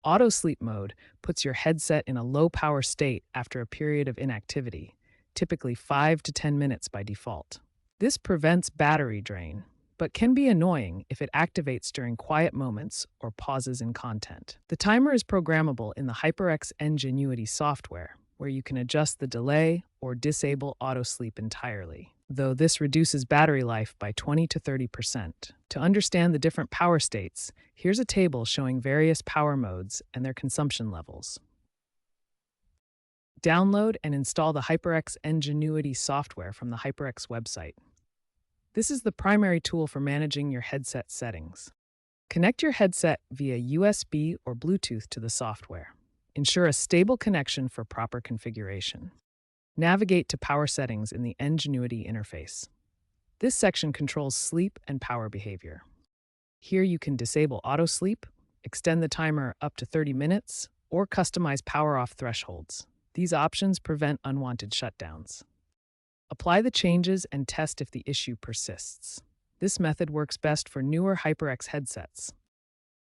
Auto sleep mode puts your headset in a low power state after a period of inactivity, typically 5 to 10 minutes by default. This prevents battery drain, but can be annoying if it activates during quiet moments or pauses in content. The timer is programmable in the HyperX Ingenuity software, where you can adjust the delay or disable auto sleep entirely, though this reduces battery life by 20 to 30%. To understand the different power states, here's a table showing various power modes and their consumption levels. Download and install the HyperX Ingenuity software from the HyperX website. This is the primary tool for managing your headset settings. Connect your headset via USB or Bluetooth to the software. Ensure a stable connection for proper configuration. Navigate to power settings in the Ingenuity interface. This section controls sleep and power behavior. Here you can disable auto sleep, extend the timer up to 30 minutes, or customize power off thresholds. These options prevent unwanted shutdowns. Apply the changes and test if the issue persists. This method works best for newer HyperX headsets.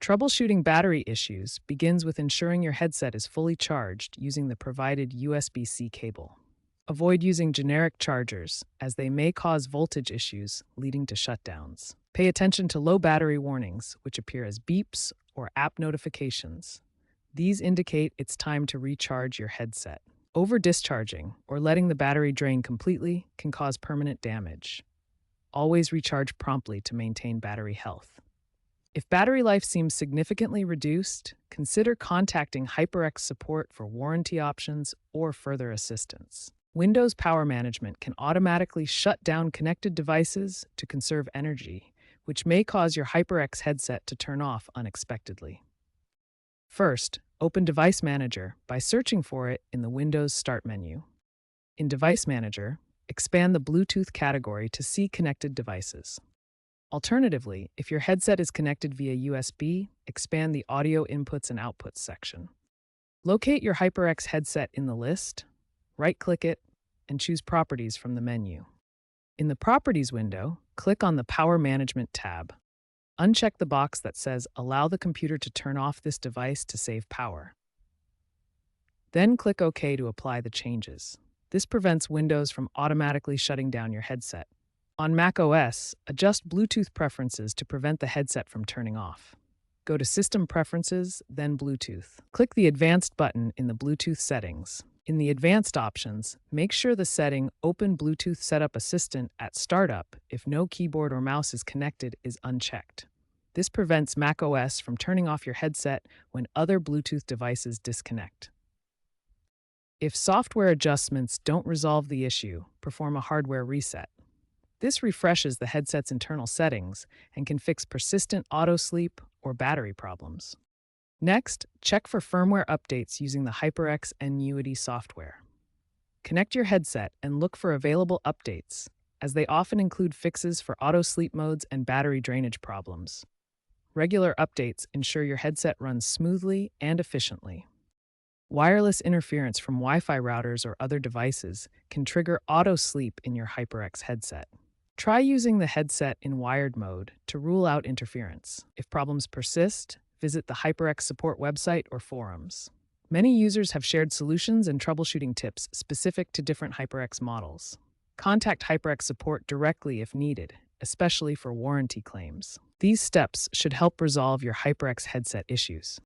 Troubleshooting battery issues begins with ensuring your headset is fully charged using the provided USB-C cable. Avoid using generic chargers, as they may cause voltage issues leading to shutdowns. Pay attention to low battery warnings, which appear as beeps or app notifications. These indicate it's time to recharge your headset. Over-discharging or letting the battery drain completely can cause permanent damage. Always recharge promptly to maintain battery health. If battery life seems significantly reduced, consider contacting HyperX support for warranty options or further assistance. Windows Power Management can automatically shut down connected devices to conserve energy, which may cause your HyperX headset to turn off unexpectedly. First, open Device Manager by searching for it in the Windows Start menu. In Device Manager, expand the Bluetooth category to see connected devices. Alternatively, if your headset is connected via USB, expand the Audio Inputs and Outputs section. Locate your HyperX headset in the list, right-click it, and choose Properties from the menu. In the Properties window, click on the Power Management tab. Uncheck the box that says Allow the computer to turn off this device to save power. Then click OK to apply the changes. This prevents Windows from automatically shutting down your headset. On macOS, adjust Bluetooth preferences to prevent the headset from turning off. Go to System Preferences, then Bluetooth. Click the Advanced button in the Bluetooth settings. In the Advanced options, make sure the setting Open Bluetooth Setup Assistant at Startup if no keyboard or mouse is connected is unchecked. This prevents macOS from turning off your headset when other Bluetooth devices disconnect. If software adjustments don't resolve the issue, perform a hardware reset. This refreshes the headset's internal settings and can fix persistent auto sleep or battery problems. Next, check for firmware updates using the HyperX Ingenuity software. Connect your headset and look for available updates, as they often include fixes for auto sleep modes and battery drainage problems. Regular updates ensure your headset runs smoothly and efficiently. Wireless interference from Wi-Fi routers or other devices can trigger auto sleep in your HyperX headset. Try using the headset in wired mode to rule out interference. If problems persist, visit the HyperX support website or forums. Many users have shared solutions and troubleshooting tips specific to different HyperX models. Contact HyperX support directly if needed, especially for warranty claims. These steps should help resolve your HyperX headset issues.